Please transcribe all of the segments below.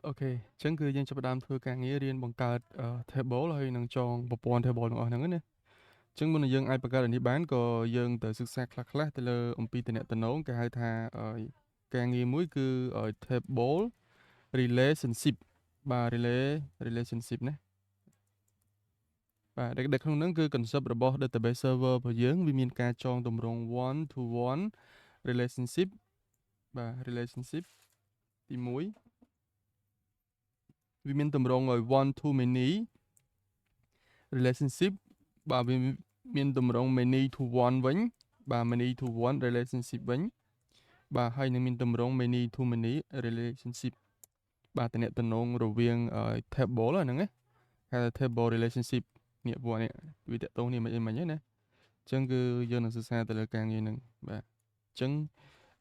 អូខេអញ្ចឹងគឺយើងចាប់ផ្ដើមធ្វើការងាររៀនបង្កើតtable ហើយនឹងចងប្រព័ន្ធ table ទាំងអស់ហ្នឹងណាអញ្ចឹងមុននឹងយើងអាចបង្កើតអានេះបានក៏យើងទៅសិក្សាខ្លះៗទៅលើអំពីទំនាក់ទំនងគេហៅថាការងារមួយគឺtable relationship បាទ relationship ណាបាទដែលក្នុងហ្នឹងគឺ concept របស់ database server របស់យើងវាមានការចងទម្រង់ one to one relationship បាទ relationship ទី1វាមានទម្រង់ឲ្យ one to many relationship បាទវាមានទម្រង់ many to one វិញបាទ many to one relationship វិញបាទហើយនឹងមានទម្រង់ many to many relationship បាទតំណតំណងរវាងtable ហ្នឹងណាហៅថា table relationship នេះពួកនេះវាតកតងនេះមិនអីមិញហ្នឹងណាអញ្ចឹងគឺយើងនឹងសិក្សាទៅលើការងារហ្នឹងបាទអញ្ចឹង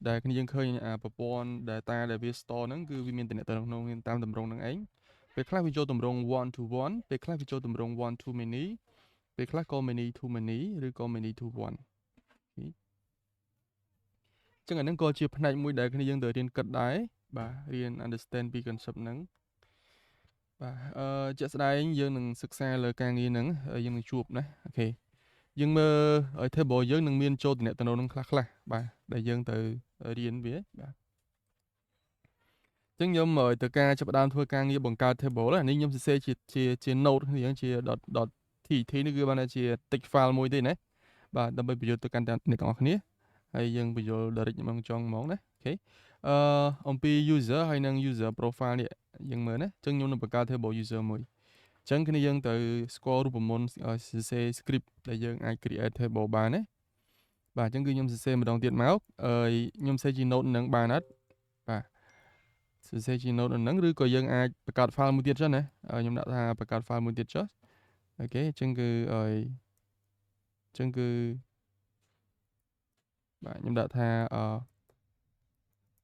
ដែលគ្នាយើងឃើញប្រព័ន្ធ data ដែលវា store ហ្នឹងគឺវាមានតំណតំណងតាមទម្រង់ហ្នឹងឯងពេលខ្លះវាចូលទម្រង់ one to one ពេលខ្លះវាចូលទម្រង់ one to many ពេលខ្លះក៏ many to many ឬក៏ many to one ចឹងអាហ្នឹងក៏ជាផ្នែកមួយដែលគ្នាយើងត្រូវរៀនគិតដែរបាទរៀន understand ពី concept ហ្នឹងបាទជាក់ស្ដែងយើងនឹងសិក្សាលើការងារហ្នឹងយើងនឹងជួបណាអូខេយើងមើលឲ្យ table យើងនឹងមានចូលតំណនឹងខ្លះបាទដែលយើងត្រូវរៀនវាបាទចឹងខ្ញុំទៅការចាប់ផ្ដើមធ្វើការងារបង្កើត table នេះខ្ញុំសរសេរជា note គ្នាជា .tt នេះគឺបានថាជា text file មួយទេណាបាទដើម្បីបញ្យល់ទៅកាន់អ្នកទាំងអស់គ្នាហើយយើងបញ្យល់ direct ហ្មងចង់ហ្មងណាអូខេអំពី user ហើយនិង user profile នេះយើងមើលណាអញ្ចឹងខ្ញុំនឹងបង្កើត table user មួយអញ្ចឹងគ្នាយើងទៅស្គាល់រូបមន្តសរសេរ script ដែលយើងអាច create table បានណាបាទអញ្ចឹងគឺខ្ញុំសរសេរម្ដងទៀតមកខ្ញុំសរសេរជា note នឹងបានអត់បាទសរសេរជា note នឹងឬក៏យើងអាចបង្កើត file មួយទៀតចុះណាខ្ញុំដាក់ថាបង្កើត file មួយទៀតចុះអូខេអញ្ចឹងគឺអញ្ចឹងគឺបាទខ្ញុំដាក់ថា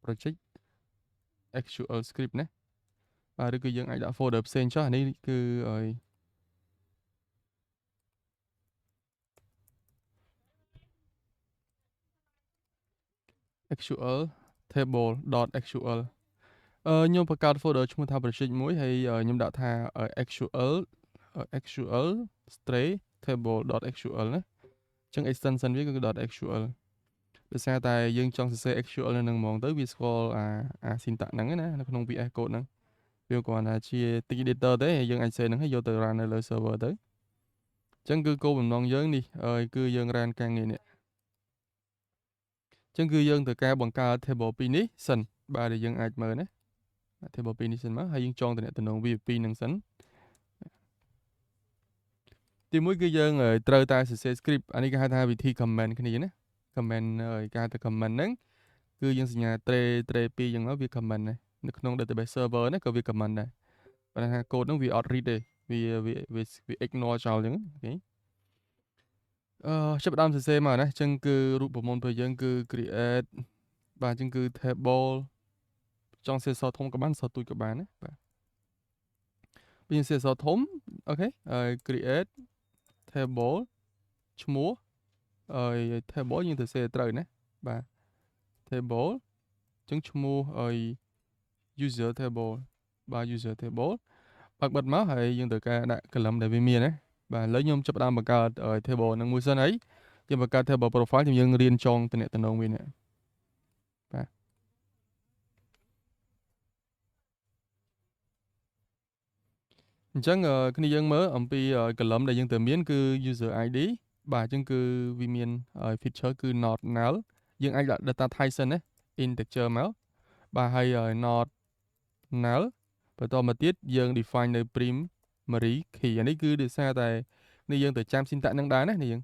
project actual script ណាបាទឬក៏យើងអាចដាក់ folder ផ្សេងចុះអានេះគឺactual table.actual ខ្ញុំបង្កើត folder ឈ្មោះថា project មួយហើយខ្ញុំដាក់ថា actual stray table.actual ណាអញ្ចឹង extension វាគឺ .actual ដោយសារតែយើងចង់សរសេរ actual នៅនឹងហ្មងទៅវាស្គាល់អា syntax ហ្នឹងណានៅក្នុង VS Code ហ្នឹងវាគ្រាន់តែជា text editor ទេហើយយើងអាចសេហ្នឹងហើយយកទៅ run នៅលើ server ទៅអញ្ចឹងគឺគោលបំណងយើងនេះគឺយើង run ការងារនេះអញ្ចឹងគឺយើងត្រូវការបង្កើត table ពីរនេះសិនបាទដែលយើងអាចមើលណា table ពីរនេះសិនមកហើយយើងចងតំណតំណងវាពីរហ្នឹងសិនទីមួយគឺយើងត្រូវតែសរសេរ script អានេះគេហៅថាវិធី comment គ្នាណា comment គេហៅថា comment ហ្នឹងគឺយើងសញ្ញា tray ពីរអញ្ចឹងមកវា comment ដែរនៅក្នុង database server ណាក៏វា comment ដែរប៉ុន្តែថា code ហ្នឹងវាអត់ read ទេវា ignore ចោលអញ្ចឹងអូខេចាប់ផ្ដើមសរសេរមកណាអញ្ចឹងគឺរូបមន្តរបស់យើងគឺ create បាទអញ្ចឹងគឺ table ចង់សរសេរសធំក៏បានសទូចក៏បានណាបាទពេលយើងសរសេរសធំអូខេcreate table ឈ្មោះtable យើងទៅសេត្រូវណាបាទ table អញ្ចឹងឈ្មោះuser table បាទ user table បើកបិទមកហើយយើងត្រូវការដាក់ column ដែលវាមានណាបាទឥឡូវខ្ញុំចាប់ផ្ដើមបង្កើត table ហ្នឹងមួយសិនហើយយើងបង្កើត table profile យើងរៀនចងតំណតំណងវានេះបាទអញ្ចឹងគ្នាយើងមើលអំពី column ដែលយើងត្រូវមានគឺ user ID បាទអញ្ចឹងគឺវាមាន feature គឺ not null យើងអាចដាក់ data type សិនណា integer មកបាទហើយ not null បន្តមកទៀតយើង define នៅ primary key អានេះគឺដោយសារតែនេះយើងទៅចាំ syntax នឹងដែរណានេះយើង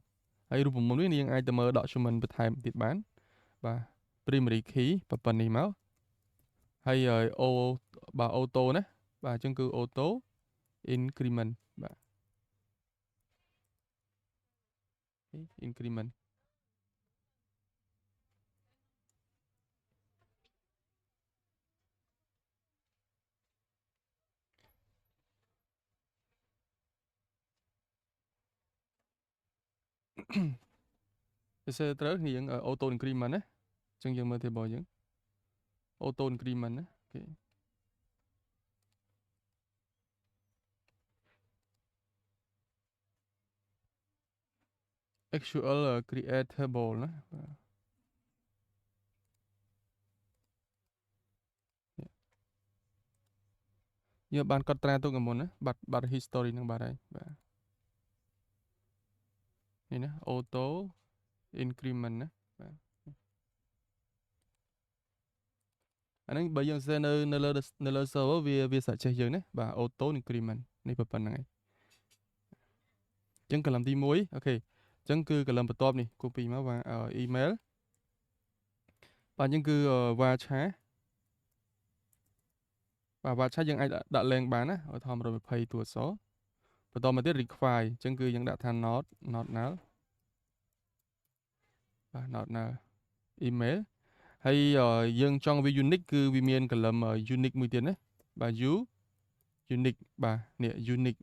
ហើយរូបមន្តនេះយើងអាចទៅមើល document បន្ថែមទៀតបានបាទ primary key ប៉ុណ្ណេះមកហើយបាទ auto ណាបាទអញ្ចឹងគឺ auto increment បាទ increment សរសេរត្រូវនេះយើង auto increment ណាអញ្ចឹងយើងមើល table យើង auto increment ណាអូខេ actual create table ណាយើងបានកត់ត្រាទុកកមុនណាបាត់ history នឹងបាត់ហើយបាទនេះណា auto increment ណាបាទអាហ្នឹងបើយើងសរសេរនៅលើ server វា suggest យើងណាបាទ auto increment នេះប៉ុណ្្នឹងហើយអញ្ចឹង column ទី1អូខេអញ្ចឹងគឺ column បន្ទាប់នេះ copy មកបាទ email បាទអញ្ចឹងគឺវ៉ាឆាបាទវ៉ាឆាយើងអាចដាក់លេងបានណាឲ្យធម្ម120តួអក្សរបន្តមកទៀត require អញ្ចឹងគឺយើងដាក់ថា not null បាទ not null email ហើយយើងចង់វា unique គឺវាមាន column unique មួយទៀតណាបាទ unique បាទនេះ unique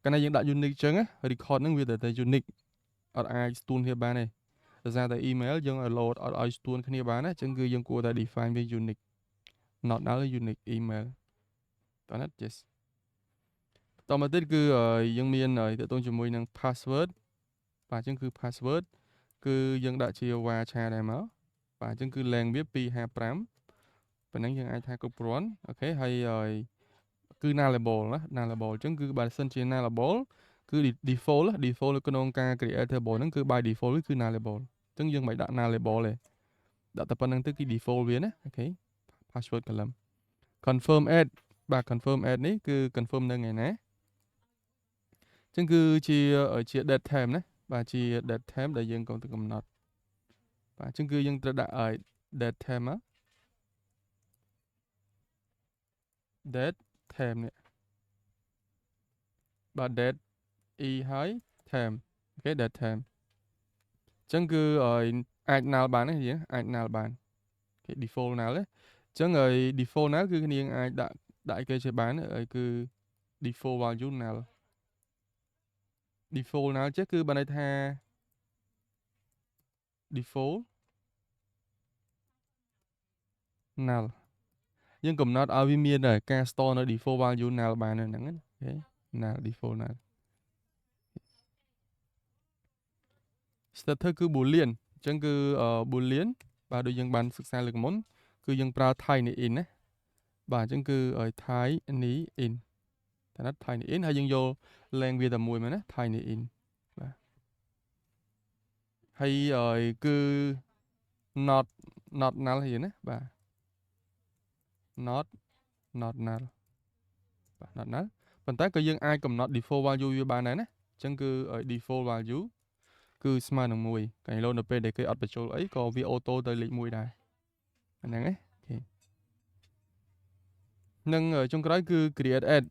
កាលណាយើងដាក់ unique អញ្ចឹង record ហ្នឹងវាតែ unique អត់អាចស្ទួនគ្នាបានទេដោយសារតែ email យើងឲ្យ load អត់ឲ្យស្ទួនគ្នាបានណាអញ្ចឹងគឺយើងគួរតែ define វា unique not null unique email តោះណា yes តមកទៀតគឺយើងមានតទៅជាមួយនឹង password បាទអញ្ចឹងគឺ password គឺយើងដាក់ជា varchar ដែរមកបាទអញ្ចឹងគឺ length វា255ប៉ុណ្ណឹងយើងអាចថាគ្រប់គ្រាន់អូខេហើយគឺ nullable ណា nullable អញ្ចឹងគឺបើសិនជា nullable គឺ default នៅក្នុងការ create table ហ្នឹងគឺ by default គឺ nullable អញ្ចឹងយើងមិនដាក់ nullable ទេដាក់តែប៉ុណ្្នឹងទៅគឺ default វាណាអូខេ password column confirm add បាទ confirm add នេះគឺ confirm នៅថ្ងៃណាអញ្ចឹងគឺជា date time ណាបាទជា date time ដែលយើងកំណត់បាទអញ្ចឹងគឺយើងត្រូវដាក់ឲ្យ date time មក date time នេះបាទ date e ហើយ time អូខេ date time អញ្ចឹងគឺអាច null បានទេយើងអាច null បានគេ default null ទេអញ្ចឹងdefault null គឺគ្នាអាចដាក់គេជាបានហើយគឺ default value null default null ចេះគឺបានន័យថា default null យើងកំណត់ឲ្យវាមានការ store នៅ default value null បានហ្នឹងណាអូខេ null default null status គឺ boolean អញ្ចឹងគឺ boolean បាទដូចយើងបានសិក្សាលើកមុនគឺយើងប្រើ tiny in ណាបាទអញ្ចឹងគឺ tiny in តែណា tiny in ហើយយើងយក length វាតែមួយមែនណា tiny in បាទហើយគឺ not null ហើយណាបាទ not null បាទ not null ប៉ុន្តែក៏យើងអាចកំណត់ default value វាបានដែរណាអញ្ចឹងគឺ default value គឺស្មើនឹង1កាលឡូនៅពេលដែលគេអត់បញ្ចូលអីក៏វា auto ទៅលេខ1ដែរហ្នឹងឯងអូខេនឹងចុងក្រោយគឺ create add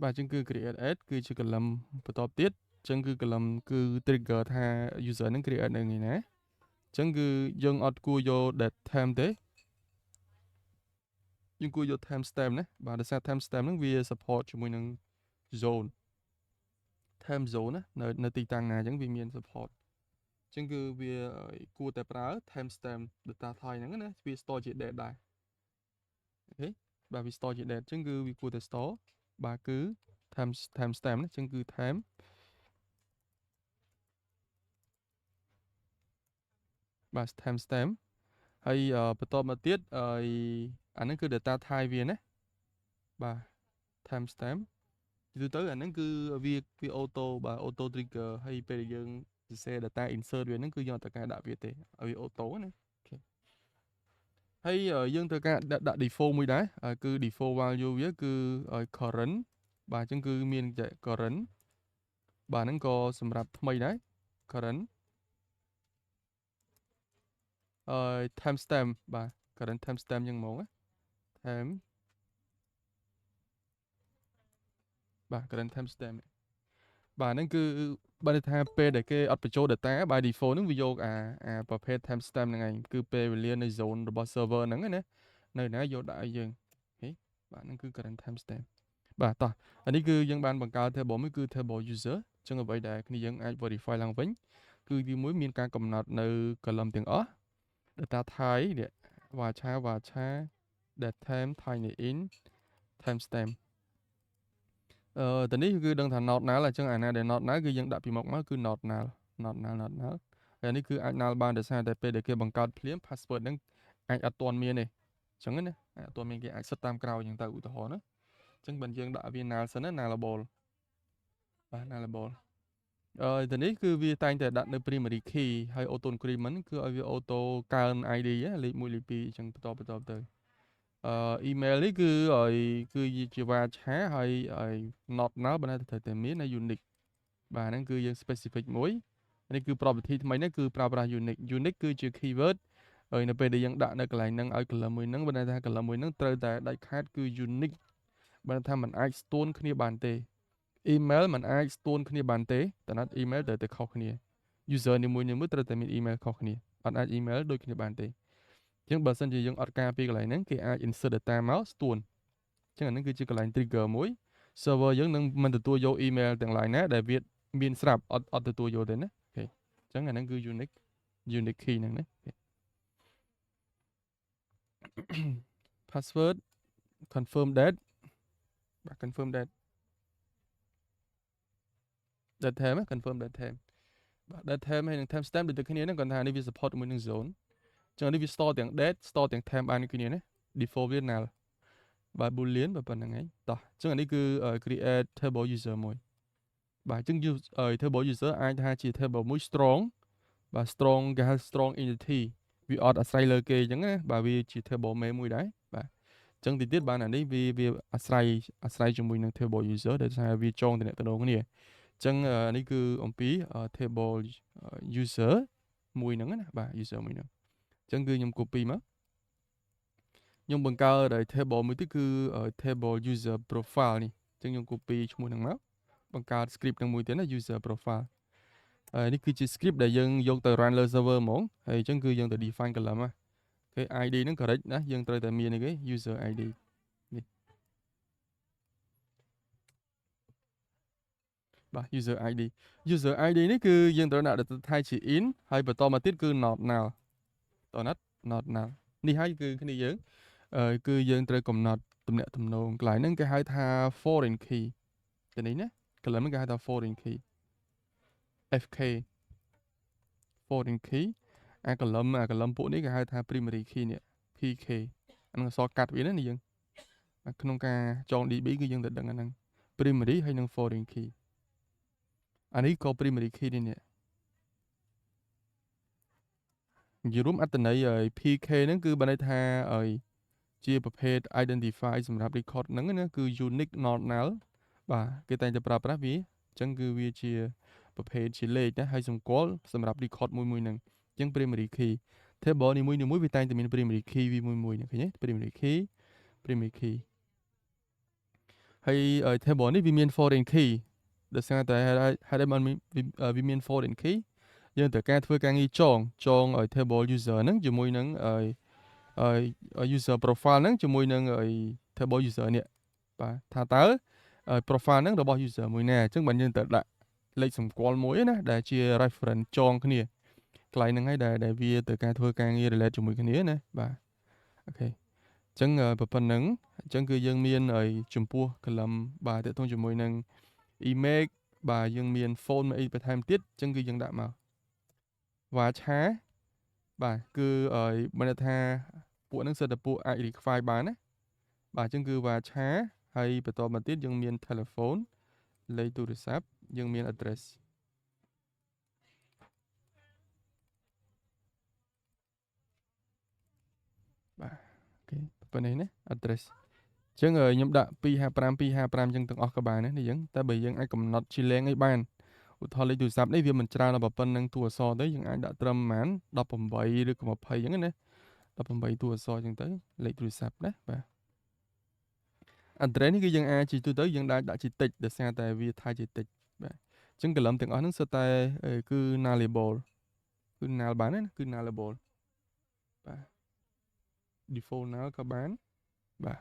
បាទអញ្ចឹងគឺ create add គឺជា column បន្តទៀតអញ្ចឹងគឺ column គឺ trigger ថា user នឹង create នៅថ្ងៃណាអញ្ចឹងគឺយើងអត់គួរយក date time ទេយើងគួរយក time stamp ណាបាទដោយសារ time stamp ហ្នឹងវា support ជាមួយនឹង zone time zone ណានៅទីតាំងណាអញ្ចឹងវាមាន support អញ្ចឹងគឺវាគួរតែប្រើ time stamp data type ហ្នឹងណាវា store ជា date ដែរអូខេបាទវា store ជា date អញ្ចឹងគឺវាគួរតែ store បាទគឺ time stamp ណាអញ្ចឹងគឺ time បាទ time stamp ហើយបន្តមកទៀតអាហ្នឹងគឺ data type វាណាបាទ time stamp ទៅអាហ្នឹងគឺវា auto បាទ auto trigger ហើយពេលយើងសរសេរ data insert វាហ្នឹងគឺយើងអត់ត្រូវការដាក់វាទេឲ្យវា auto ណាអូខេហើយយើងត្រូវការដាក់ default មួយដែរគឺ default value វាគឺ current បាទអញ្ចឹងគឺមាន current បាទហ្នឹងក៏សម្រាប់ថ្មីដែរ current time stamp បាទ current time stamp យ៉ាងហ្មងណា time បាទ current time stamp បាទហ្នឹងគឺបើន័យថាពេលដែលគេអត់បញ្ចូល data by default ហ្នឹងវាយកអាប្រភេទ time stamp ហ្នឹងឯងគឺពេលវេលានៅ zone របស់ server ហ្នឹងណានៅណាយកដាក់ឲ្យយើងអូខេបាទហ្នឹងគឺ current time stamp បាទតោះអានេះគឺយើងបានបង្កើត table មួយគឺ table user អញ្ចឹងអ្វីដែលគ្នាយើងអាច verify ឡើងវិញគឺទី1មានការកំណត់នៅ column ទាំងអស់ data type នេះ varchar date time tiny in time stamp តនេះគឺដឹងថា not null អញ្ចឹងអាណាដែល not null គឺយើងដាក់ពីមុខមកគឺ not null not null not null ហើយនេះគឺអាច null បានដោយសារតែពេលដែលគេបង្កើតភ្លាម password ហ្នឹងអាចអត់ទាន់មានទេអញ្ចឹងណាអត់ទាន់មានគេអាចសិតតាមក្រោយអញ្ចឹងទៅឧទាហរណ៍ណាអញ្ចឹងបើយើងដាក់វា null សិនណា nullable បាទ nullable ទៅនេះគឺវាតែងតែដាក់នៅ primary key ហើយ auto increment គឺឲ្យវា auto កើន ID លេខ1លេខ2អញ្ចឹងបន្តទៅemail នេះគឺឲ្យគឺជា varchar ហើយ not null បើណាត្រូវតែមាន unique បាទហ្នឹងគឺយើង specific មួយនេះគឺ property ថ្មីនេះគឺប្រើប្រាស់ unique គឺជា keyword ហើយនៅពេលដែលយើងដាក់នៅកន្លែងហ្នឹងឲ្យ column មួយហ្នឹងបើថា column មួយហ្នឹងត្រូវតែដាច់ខាតគឺ unique បើថាมันអាចស្ទួនគ្នាបានទេ email มันអាចស្ទួនគ្នាបានទេតែណាត់ email ត្រូវតែខុសគ្នា user នីមួយៗត្រូវតែមាន email ខុសគ្នាអត់អាច email ដូចគ្នាបានទេអញ្ចឹងបើសិនជាយើងអត់ការពីកន្លែងហ្នឹងគេអាច insert data មកស្ទួនអញ្ចឹងអាហ្នឹងគឺជាកន្លែង trigger មួយ server យើងនឹងមិនទទួលយក email ទាំង line ណាដែលវាមានស្រាប់អត់ទទួលយកទេណាអូខេអញ្ចឹងអាហ្នឹងគឺ unique key ហ្នឹងណា password confirm that បាទ confirm that time confirm that time បាទ that time ហើយនឹង time stamp ដូចតែគ្នាហ្នឹងគាត់ថានេះវា support ជាមួយនឹង zone អញ្ចឹងនេះវា store ទាំង date store ទាំង time បានគ្នាណា default វា null បាទ boolean បើប៉ុណ្្នឹងឯងតោះអញ្ចឹងអានេះគឺ create table user មួយបាទអញ្ចឹង table user អាចថាជា table មួយ strong បាទ strong គេហៅ strong entity វាអត់អាស្រ័យលើគេអញ្ចឹងណាបាទវាជា table main មួយដែរបាទអញ្ចឹងទីទៀតបានអានេះវាអាស្រ័យជាមួយនឹង table user ដែលថាវាចងតំណគ្នាអញ្ចឹងនេះគឺអំពី table user មួយហ្នឹងណាបាទ user មួយហ្នឹងអញ្ចឹងគឺខ្ញុំ copy មកខ្ញុំបង្កើត table មួយទៀតគឺ table user profile នេះអញ្ចឹងខ្ញុំ copy ឈ្មោះហ្នឹងមកបង្កើត script ហ្នឹងមួយទៀតណា user profile ហើយនេះគឺជា script ដែលយើងយកទៅ run លើ server ហ្មងហើយអញ្ចឹងគឺយើងទៅ define column ណាគេ ID ហ្នឹង correct ណាយើងត្រូវតែមាននេះគេ user ID នេះបាទ user ID នេះគឺយើងត្រូវដាក់ថាជា in ហើយបន្តមកទៀតគឺ not null តោះណាត់ not null នេះហើយគឺគ្នាយើងគឺយើងត្រូវកំណត់ទំនាក់ទំនងកន្លែងហ្នឹងគេហៅថា foreign key ទៅនេះណា column ហ្នឹងគេហៅថា foreign key FK foreign key អា column ពួកនេះគេហៅថា primary key នេះ PK អានឹងអក្សរកាត់វាណាយើងក្នុងការចង DB គឺយើងត្រូវដឹងអាហ្នឹង primary ហើយនិង foreign key អានេះក៏ primary key នេះនិយាយរួមអត្ថន័យ PK ហ្នឹងគឺបានន័យថាជាប្រភេទ identify សម្រាប់ record ហ្នឹងណាគឺ unique not null បាទគេតែងតែប្រើប្រាស់វាអញ្ចឹងគឺវាជាប្រភេទជាលេខណាហើយសម្គាល់សម្រាប់ record មួយហ្នឹងអញ្ចឹង primary key table នីមួយវាតែងតែមាន primary key វាមួយឃើញទេ primary key ហើយ table នេះវាមាន foreign key ដោយសារតែហេតុអីបានវាមាន foreign key យើងត្រូវការធ្វើការងារចងឲ្យ table user ហ្នឹងជាមួយនឹងuser profile ហ្នឹងជាមួយនឹងtable user នេះបាទថាតើprofile ហ្នឹងរបស់ user មួយណាអញ្ចឹងបើយើងត្រូវដាក់លេខសម្គាល់មួយណាដែលជា reference ចងគ្នាកន្លែងហ្នឹងហើយដែលវាត្រូវការធ្វើការងារ relate ជាមួយគ្នាណាបាទអូខេអញ្ចឹងប៉ុណ្្នឹងអញ្ចឹងគឺយើងមានចំពោះ column បាទតើតងជាមួយនឹង image បាទយើងមាន phone អីបន្ថែមទៀតអញ្ចឹងគឺយើងដាក់មក varchar បាទគឺបានថាពួកហ្នឹងសិតតែពួកអាច require បានណាបាទអញ្ចឹងគឺ varchar ហើយបន្តមកទៀតយើងមាន telephone លេខទូរស័ព្ទយើងមាន address បាទអូខេប៉ុណ្ណេះណា address អញ្ចឹងខ្ញុំដាក់255អញ្ចឹងទាំងអស់ក៏បានដែរនេះយើងតែបើយើងអាចកំណត់ជាលេងអីបានឧទាហរណ៍លេខទូរស័ព្ទនេះវាមិនច្រើនដល់ប៉ុណ្្នឹងតួអក្សរទេយើងអាចដាក់ត្រឹមប្រហែល18ឬក៏20អញ្ចឹងណា18តួអក្សរអញ្ចឹងទៅលេខទូរស័ព្ទណាបាទ address នេះគឺយើងអាចជាទូទៅយើងដាក់ជាតិចដោយសារតែវាថាជាតិចបាទអញ្ចឹង column ទាំងអស់ហ្នឹងសុទ្ធតែគឺ nullable គឺ null បានណាគឺ nullable បាទ default null ក៏បានបាទ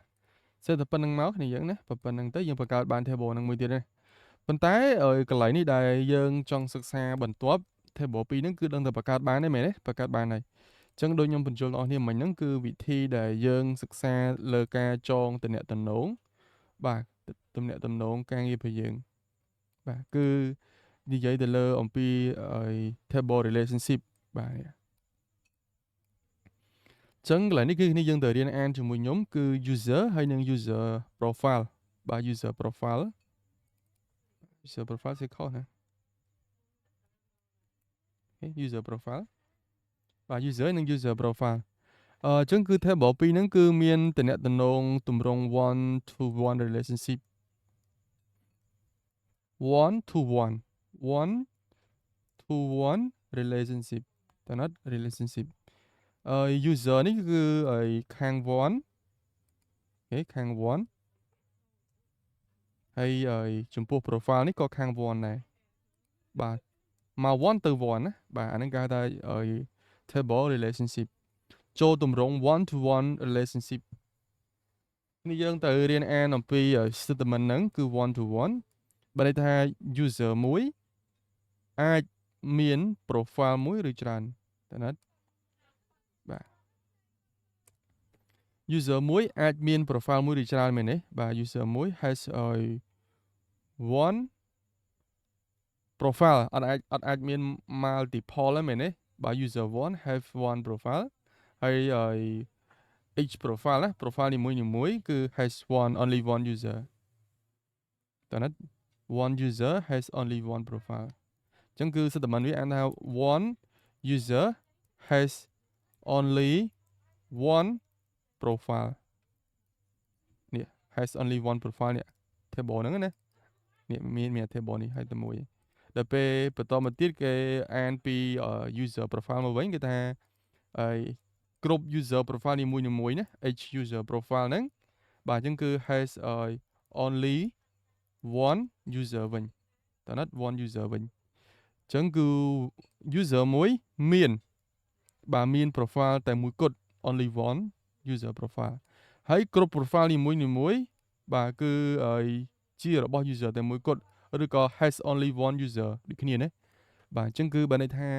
សេតែប៉ុណ្្នឹងមកគ្នាយើងណាប៉ុណ្្នឹងទៅយើងបង្កើតបាន table ហ្នឹងមួយទៀតណាប៉ុន្តែកន្លែងនេះដែលយើងចង់សិក្សាបន្ទាប់ table 2ហ្នឹងគឺដឹងតែបង្កើតបានទេមែនទេបង្កើតបានហើយអញ្ចឹងដូចខ្ញុំបញ្យល់ដល់អ្នកមិញហ្នឹងគឺវិធីដែលយើងសិក្សាលើការចងតំណបាទតំណការងាររបស់យើងបាទគឺ និយាយទៅលើអំពី table relationship បាទចឹងកន្លែងនេះគឺគ្នាយើងទៅរៀនអានជាមួយខ្ញុំគឺ user ហើយនិង user profile បាទ user profile ជាខុសណា user profile បាទ user និង user profile ចឹងគឺ table ពីរហ្នឹងគឺមានតំណែងទម្រង់ one to one relationship one to one relationship តើណាត់ relationship user នេះគឺខាង one ខាង one ហើយចំពោះ profile នេះក៏ខាង one ដែរបាទមក one ទៅ one ណាបាទអាហ្នឹងគេហៅថាtable relationship ចូលទម្រង់ one to one relationship នេះយើងទៅរៀនអានអំពី statement ហ្នឹងគឺ one to one បើន័យថា user មួយអាចមាន profile មួយឬច្រើនតើណាត់បាទ user មួយអាចមាន profile មួយឬច្រើនមែនទេបាទ user មួយ has one profile អត់អាចមាន multiple ហ្នឹងមែនទេបាទ user one have one profile ហើយ each profile ណា profile នីមួយគឺ has only one user តើណាត់ one user has only one profile អញ្ចឹងគឺ statement វាអានថា one user has only one profile នេះ has only one profile នេះ table ហ្នឹងណានេះមាន table នេះហើយតែមួយដល់ពេលបន្តមកទៀតគេអានពី user profile មកវិញគេថាគ្រប់ user profile នីមួយណា each user profile ហ្នឹងបាទអញ្ចឹងគឺ has only one user វិញតើណាត់ one user វិញអញ្ចឹងគឺ user មួយមានបាទមាន profile តែមួយគត់ only one user profile ហើយគ្រប់ profile នីមួយបាទគឺជារបស់ user តែមួយគត់ឬក៏ has only one user ដូចគ្នាណាបាទអញ្ចឹងគឺបើន័យថា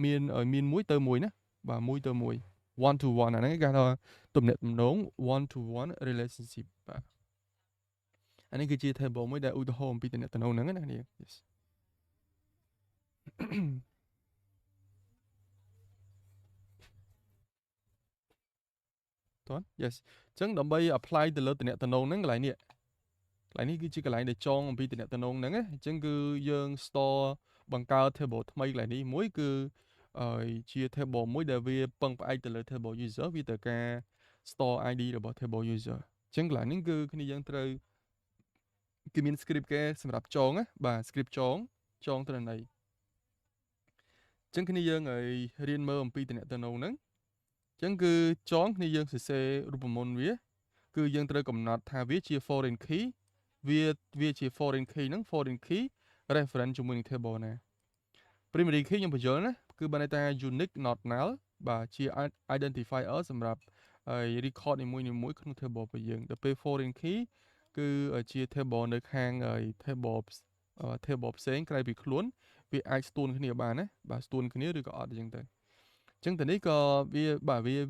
មានមួយទៅមួយណាបាទមួយទៅមួយ one to one អាហ្នឹងគេហៅថាទំនាក់ទំនង one to one relationship បាទអានេះគឺជា table មួយដែលឧទាហរណ៍អំពីទំនាក់ទំនងហ្នឹងណាគ្នា yes តោះ yes អញ្ចឹងដើម្បី apply ទៅលើតំណែងហ្នឹងកន្លែងនេះគឺជាកន្លែងដែលចងអំពីតំណែងហ្នឹងណាអញ្ចឹងគឺយើង store បង្កើត table ថ្មីកន្លែងនេះមួយគឺជា table មួយដែលវាពឹងផ្អែកទៅលើ table user វាត្រូវការ store ID របស់ table user អញ្ចឹងកន្លែងនេះគឺគ្នាយើងត្រូវគេមាន script គេសម្រាប់ចងណាបាទ script ចងទិន្នន័យអញ្ចឹងគ្នាយើងរៀនមើលអំពីតំណែងហ្នឹងអញ្ចឹងគឺចងគ្នាយើងសរសេររូបមន្តវាគឺយើងត្រូវកំណត់ថាវាជា foreign key វាជា foreign key ហ្នឹង foreign key reference ជាមួយនឹង table ណា primary key ខ្ញុំបញ្យល់ណាគឺបានន័យថា unique not null បាទជា identifier សម្រាប់record នីមួយក្នុង table របស់យើងដល់ពេល foreign key គឺជា table នៅខាងtable ផ្សេងក្រៅពីខ្លួនវាអាចស្ទួនគ្នាបានណាបាទស្ទួនគ្នាឬក៏អត់អញ្ចឹងទៅអញ្ចឹងទៅនេះក៏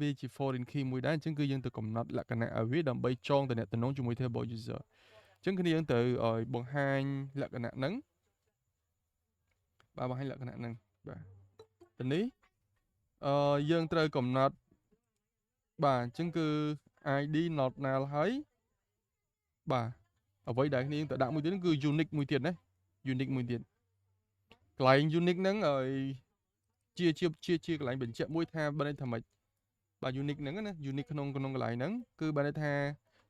វាជា foreign key មួយដែរអញ្ចឹងគឺយើងទៅកំណត់លក្ខណៈឲ្យវាដើម្បីចងតំណែងជាមួយ table user អញ្ចឹងគ្នាយើងទៅបង្ហាញលក្ខណៈហ្នឹងបាទបង្ហាញលក្ខណៈហ្នឹងបាទទៅនេះយើងត្រូវកំណត់បាទអញ្ចឹងគឺ ID not null ហើយបាទអ្វីដែលគ្នាយើងទៅដាក់មួយទៀតគឺ unique មួយទៀតណា unique មួយទៀតកន្លែង unique ហ្នឹងជាកន្លែងបញ្ជាក់មួយថាបើន័យថាម៉េចបាទ unique ហ្នឹងណា unique ក្នុងកន្លែងហ្នឹងគឺបើន័យថា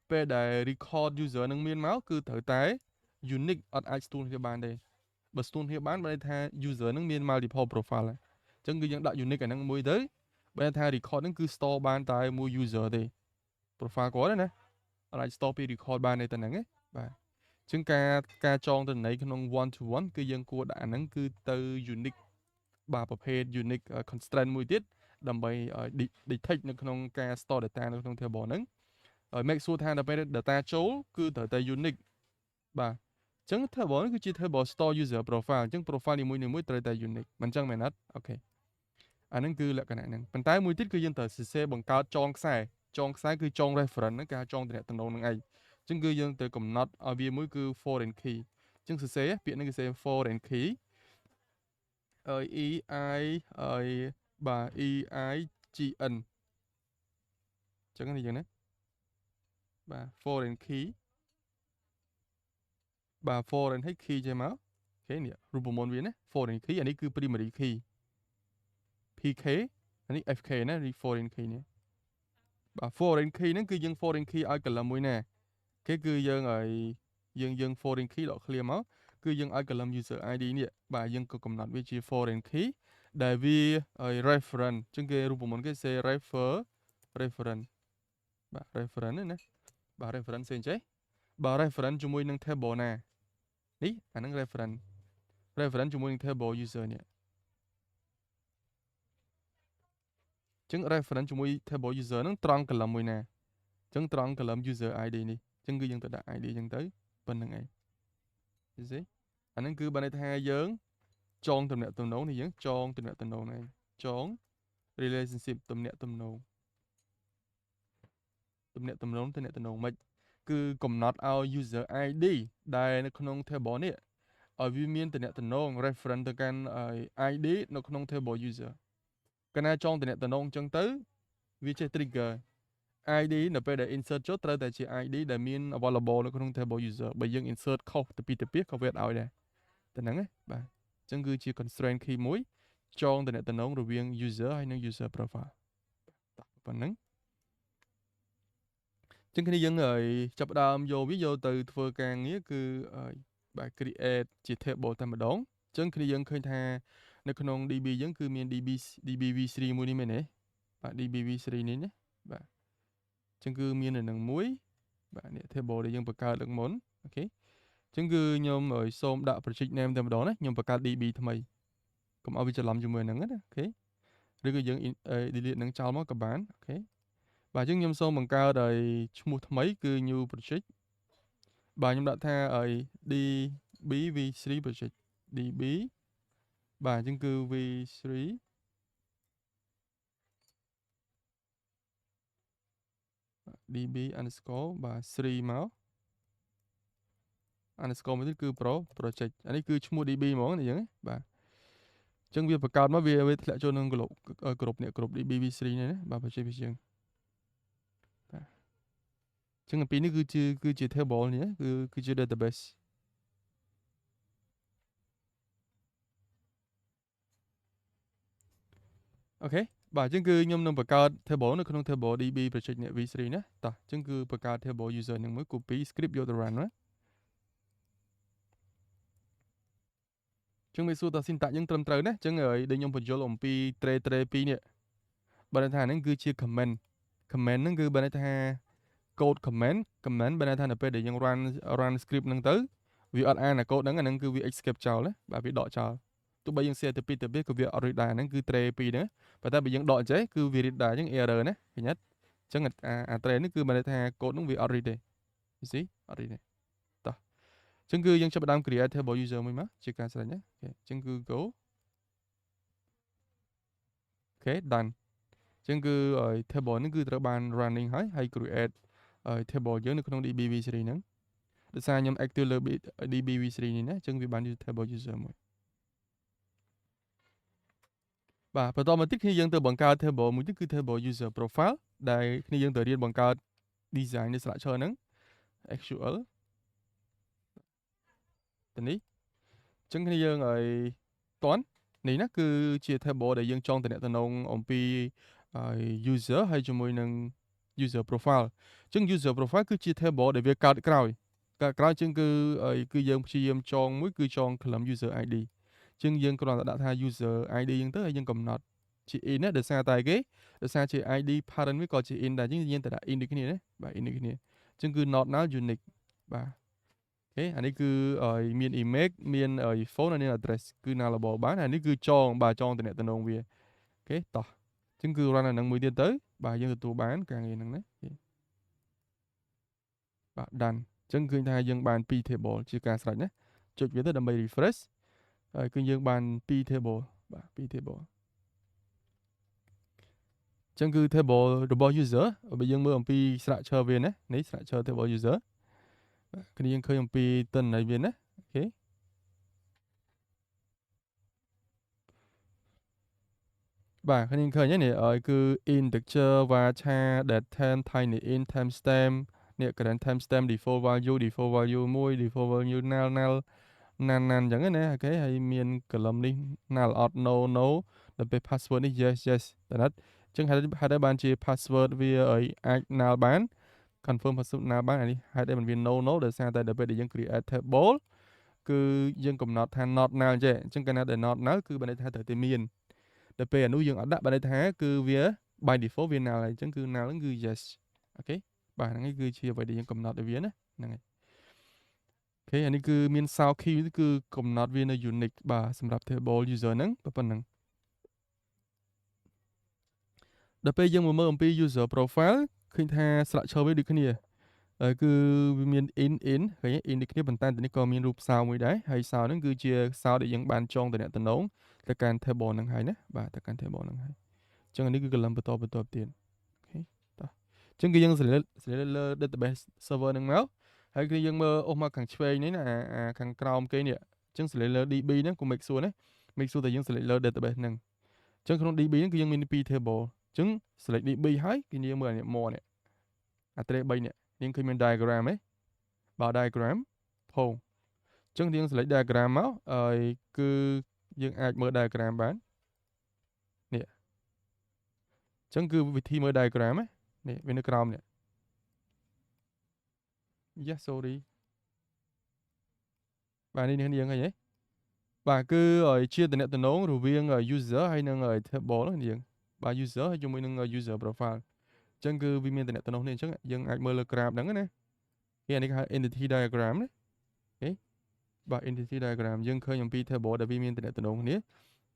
ពេលដែល record user ហ្នឹងមានមកគឺត្រូវតែ unique អត់អាចស្ទួនគ្នាបានទេបើស្ទួនគ្នាបានបើន័យថា user ហ្នឹងមាន multiple profile អញ្ចឹងគឺយើងដាក់ unique អាហ្នឹងមួយទៅបើន័យថា record ហ្នឹងគឺ store បានតែមួយ user ទេ profile គាត់ណាអត់អាច store ពី record បានទេតែហ្នឹងណាបាទអញ្ចឹងការចងទិន្នន័យក្នុង one to one គឺយើងគួរដាក់អាហ្នឹងគឺទៅ unique បាទប្រភេទ unique constraint មួយទៀតដើម្បី detect នៅក្នុងការ store data នៅក្នុង table ហ្នឹងឲ្យ make sure ថាដល់ពេល data ចូលគឺត្រូវតែ unique បាទអញ្ចឹង table នេះគឺជា table store user profile អញ្ចឹង profile នីមួយត្រូវតែ unique មិនអញ្ចឹងមែនអត់អូខេអាហ្នឹងគឺលក្ខណៈហ្នឹងប៉ុន្តែមួយទៀតគឺយើងត្រូវសរសេរបង្កើតចងខ្សែគឺចង reference ហ្នឹងគេហៅចងតំណែងហ្នឹងឯងអញ្ចឹងគឺយើងត្រូវកំណត់ឲ្យវាមួយគឺ foreign key ចឹងសរសេរពាក្យហ្នឹងគេសរសេរ foreign keyបាទ EIGN ចឹងនេះចឹងណាបាទ foreign key បាទ foreign ឲ្យ key ចេះមកអូខេនេះរូបមន្តវាណា foreign key អានេះគឺ primary key PK អានេះ FK ណានេះ foreign key នេះបាទ foreign key ហ្នឹងគឺយើង foreign key ឲ្យ column មួយណាគេគឺយើងឲ្យយើង foreign key ដក clear មកគឺយើងឲ្យ column user ID នេះបាទយើងក៏កំណត់វាជា foreign key ដែលវាឲ្យ reference ចឹងគេរូបមន្តគេសេ reference បាទ reference ណាបាទ reference ផ្សេងចេះបាទ reference ជាមួយនឹង table ណានេះអាហ្នឹង reference ជាមួយនឹង table user នេះចឹង reference ជាមួយ table user ហ្នឹងត្រង់ column មួយណាចឹងត្រង់ column user ID នេះចឹងគឺយើងទៅដាក់ ID ចឹងទៅប៉ុណ្្នឹងឯងយល់ទេអាហ្នឹងគឺបានន័យថាយើងចងទំនាក់ទំនងនេះយើងចងទំនាក់ទំនងហ្នឹងចង relationship ទំនាក់ទំនងមិនគឺកំណត់ឲ្យ user ID ដែលនៅក្នុង table នេះឲ្យវាមានទំនាក់ទំនង reference ទៅកាន់ ID នៅក្នុង table user កាលណាចងទំនាក់ទំនងអញ្ចឹងទៅវាចេះ trigger ID នៅពេលដែល insert ចូលត្រូវតែជា ID ដែលមាន available នៅក្នុង table user បើយើង insert ខុសទៅពីទៅក៏វាអត់ឲ្យដែរតែហ្នឹងណាបាទអញ្ចឹងគឺជា constraint key មួយចងទំនាក់ទំនងរវាង user ហើយនិង user profile ប៉ុណ្ណឹងចឹងគ្នាយើងចាប់ផ្ដើមយកវាយកទៅធ្វើការងារគឺបាទ create ជា table តែម្ដងចឹងគ្នាយើងឃើញថានៅក្នុង DB យើងគឺមាន DBV3 មួយនេះមែនទេបាទ DBV3 នេះណាបាទចឹងគឺមាននៅនឹងមួយបាទនេះ table ដែលយើងបង្កើតលើកមុនអូខេចឹងគឺខ្ញុំសូមដាក់ project name តែម្ដងណាខ្ញុំបង្កើត DB ថ្មីកុំឲ្យវាច្រឡំជាមួយនឹងណាអូខេឬក៏យើង delete នឹងចោលមកក៏បានអូខេបាទយើងខ្ញុំសូមបង្កើតឲ្យឈ្មោះថ្មីគឺ new project បាទខ្ញុំដាក់ថា DBV3 project DB បាទអញ្ចឹងគឺ V3 DB underscore បាទ3មក underscore មួយទៀតគឺ pro project អានេះគឺឈ្មោះ DB ហ្មងនេះយើងបាទអញ្ចឹងវាបង្កើតមកវាធ្លាក់ចូលក្នុងគ្រប់នេះគ្រប់ DB3 នេះណាបាទ project វាជាងបាទអញ្ចឹងពីនេះគឺជា table នេះគឺជា database អូខេបាទអញ្ចឹងគឺខ្ញុំនឹងបង្កើត table នៅក្នុង table DB project នេះ V3 ណាតោះអញ្ចឹងគឺបង្កើត table user នឹងមួយ copy script យកទៅ run ណាចឹងវាសួរតើ syntax យើងត្រឹមត្រូវណាចឹងហើយដែលខ្ញុំបញ្យល់អំពី tray 2នេះបើន័យថាហ្នឹងគឺជា comment ហ្នឹងគឺបើន័យថា code comment បើន័យថានៅពេលដែលយើង run script ហ្នឹងទៅវាអត់អានអា code ហ្នឹងអាហ្នឹងគឺវា escape ចោលណាបាទវាដកចោលទោះបីយើង share ទៅពីក៏វាអត់ read ដែរហ្នឹងគឺ tray 2ហ្នឹងប៉ុន្តែបើយើងដកចេះគឺវា read ដែរអញ្ចឹង error ណាឃើញអត់អញ្ចឹងអា tray នេះគឺបើន័យថា code ហ្នឹងវាអត់ read ទេ you see អត់ read ទេតោះអញ្ចឹងគឺយើងចាប់ផ្ដើម create table user មួយមកជាការស្រេចណាអូខេអញ្ចឹងគឺ go អូខេ done អញ្ចឹងគឺ table ហ្នឹងគឺត្រូវបាន running ហើយ create table យើងនៅក្នុង DBV3 ហ្នឹងដោយសារខ្ញុំ active លើ DBV3 នេះណាអញ្ចឹងវាបានជា table user មួយបាទបន្តមកទៀតគ្នាយើងទៅបង្កើត table មួយទៀតគឺ table user profile ដែលគ្នាយើងទៅរៀនបង្កើត design នៃ structure ហ្នឹង SQL ទៅនេះអញ្ចឹងគ្នាយើងតន់នេះណាគឺជា table ដែលយើងចងតំណតំណងអំពី user ហើយជាមួយនឹង user profile អញ្ចឹង user profile គឺជា table ដែលវាកើតក្រោយជាងគឺយើងព្យាយាមចងមួយគឺចង column user ID អញ្ចឹងយើងគ្រាន់តែដាក់ថា user ID អញ្ចឹងទៅហើយយើងកំណត់ជា in ណាដោយសារតែគេដោយសារជា ID parent វាក៏ជា in ដែរអញ្ចឹងយើងទៅដាក់ in ដូចគ្នាណាបាទ in ដូចគ្នាអញ្ចឹងគឺ not null unique បាទអូខេអានេះគឺមាន image មាន phone ហើយនិង address គឺ nullable បានហើយនេះគឺចងបាទចងតំណតំណងវាអូខេតោះអញ្ចឹងគឺ run អានឹងមួយទៀតទៅបាទយើងទទួលបានការងារហ្នឹងណាបាទ done អញ្ចឹងឃើញថាយើងបាន2 table ជាការស្រេចណាចុចវាទៅដើម្បី refresh ហើយគឺយើងបាន2 table បាទ2 table អញ្ចឹងគឺ table របស់ user បើយើងមើលអំពី structure វាណានេះ structure table user បាទគ្នាយើងឃើញអំពីទិន្នន័យវាណាអូខេ បាទឃើញនេះគឺ integer varchar date time tiny int timestamp នេះ current timestamp default value 1 default value null ណានអញ្ចឹងណាអូខេហើយមាន column នេះ null អត់ no ដល់ពេល password នេះ yes តែណាត់អញ្ចឹងហេតុបានជា password វាអាច null បាន confirm password null បានអានេះហេតុអីមិនវា no ដោយសារតែដល់ពេលដែលយើង create table គឺយើងកំណត់ថា not null ចេះអញ្ចឹងកាលណាដែល not null គឺបានន័យថាត្រូវតែមានដល់ពេលអានោះយើងអត់ដាក់បានន័យថាគឺវា by default វា null ហើយអញ្ចឹងគឺ null ហ្នឹងគឺ yes អូខេបាទហ្នឹងហើយគឺជាអ្វីដែលយើងកំណត់ឲ្យវាណាហ្នឹងហើយអូខេអានេះគឺមាន sound key គឺកំណត់វានៅ unique បាទសម្រាប់ table user ហ្នឹងប៉ុណ្ណឹងដល់ពេលយើងមកមើលអំពី user profile ឃើញថាស្លាកឈរវាដូចគ្នាគឺវាមាន in ឃើញ in ដូចគ្នាប៉ុន្តែនេះក៏មានរូបសោមួយដែរហើយសោហ្នឹងគឺជាសោដែលយើងបានចងតំណទៅកាន់ table ហ្នឹងហើយណាបាទទៅកាន់ table ហ្នឹងហើយអញ្ចឹងនេះគឺ column បន្តទៀតអូខេតោះអញ្ចឹងគឺយើងសេលេលើ database server ហ្នឹងមកហើយគឺយើងមើលអុសមកខាងឆ្វេងនេះណាអាខាងក្រោមគេនេះអញ្ចឹងសេលេលើ DB ហ្នឹងក៏ make sure ណា make sure តែយើងសេលេលើ database ហ្នឹងអញ្ចឹងក្នុង DB ហ្នឹងគឺយើងមាន2 table អញ្ចឹង select DB ហើយគឺយើងមើលអានេះ more នេះអា tray 3នេះយើងឃើញមាន diagram ហ៎បើ diagram ផងអញ្ចឹងយើង select diagram មកគឺយើងអាចមើល diagram បាននេះអញ្ចឹងគឺវិធីមើល diagram នេះវានៅក្រោមនេះ yes sorry បាទនេះយើងឃើញទេបាទគឺជាតំណរវាង user ហើយនឹង table ហ្នឹងយើងបាទ user ហើយជាមួយនឹង user profile អញ្ចឹងគឺវាមានតំណនេះអញ្ចឹងយើងអាចមើលលើ graph ហ្នឹងណាគេអានេះគេហៅ entity diagram ណាអូខេបាទ entity diagram យើងឃើញអំពី table ដែលវាមានតំណគ្នា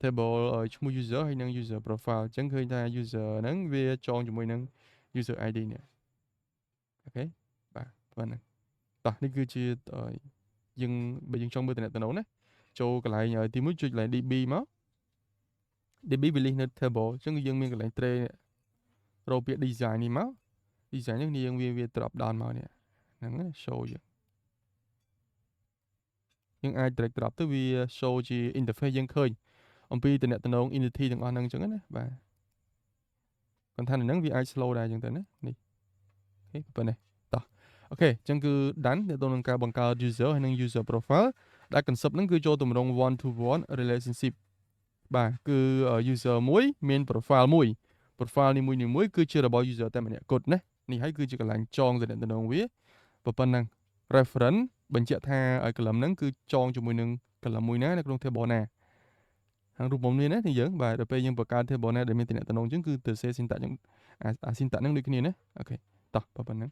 table ឈ្មោះ user ហើយនឹង user profile អញ្ចឹងឃើញថា user ហ្នឹងវាចងជាមួយនឹង user ID នេះអូខេបាទប៉ុណ្ណឹងតោះនេះគឺជាយើងបើយើងចង់មើលតំណណាចូលកន្លែងទី1ចុចកន្លែង DB មក DB វាលេខនៅ table អញ្ចឹងយើងមានកន្លែង tray រកពាក្យ design នេះមក design ហ្នឹងយើងវា drop down មកនេះហ្នឹងណា show យើងអាច drag drop ទៅវា show ជា interface យើងឃើញអំពីតំណ entity ទាំងអស់ហ្នឹងអញ្ចឹងណាបាទគាត់ថាហ្នឹងវាអាច slow ដែរអញ្ចឹងទៅណានេះអូខេប៉ុណ្ណេះតោះអូខេអញ្ចឹងគឺ done ទៅនឹងការបង្កើត user ហើយនឹង user profile ដែល concept ហ្នឹងគឺចូលទម្រង់ one to one relationship បាទគឺ user មួយមាន profile មួយ profile នីមួយគឺជារបស់ user តែម្នាក់គត់ណានេះហើយគឺជាកន្លែងចងតំណវាប៉ុណ្ណឹង reference បញ្ជាក់ថាឲ្យ column ហ្នឹងគឺចងជាមួយនឹង column មួយណានៅក្នុង table ណាខាងរូបមន្តនេះណាយើងបាទដល់ពេលយើងបង្កើត table ណាដែលមានតំណអញ្ចឹងគឺទៅ syntax អញ្ចឹងអា syntax ហ្នឹងដូចគ្នាណាអូខេតោះប៉ុណ្ណឹង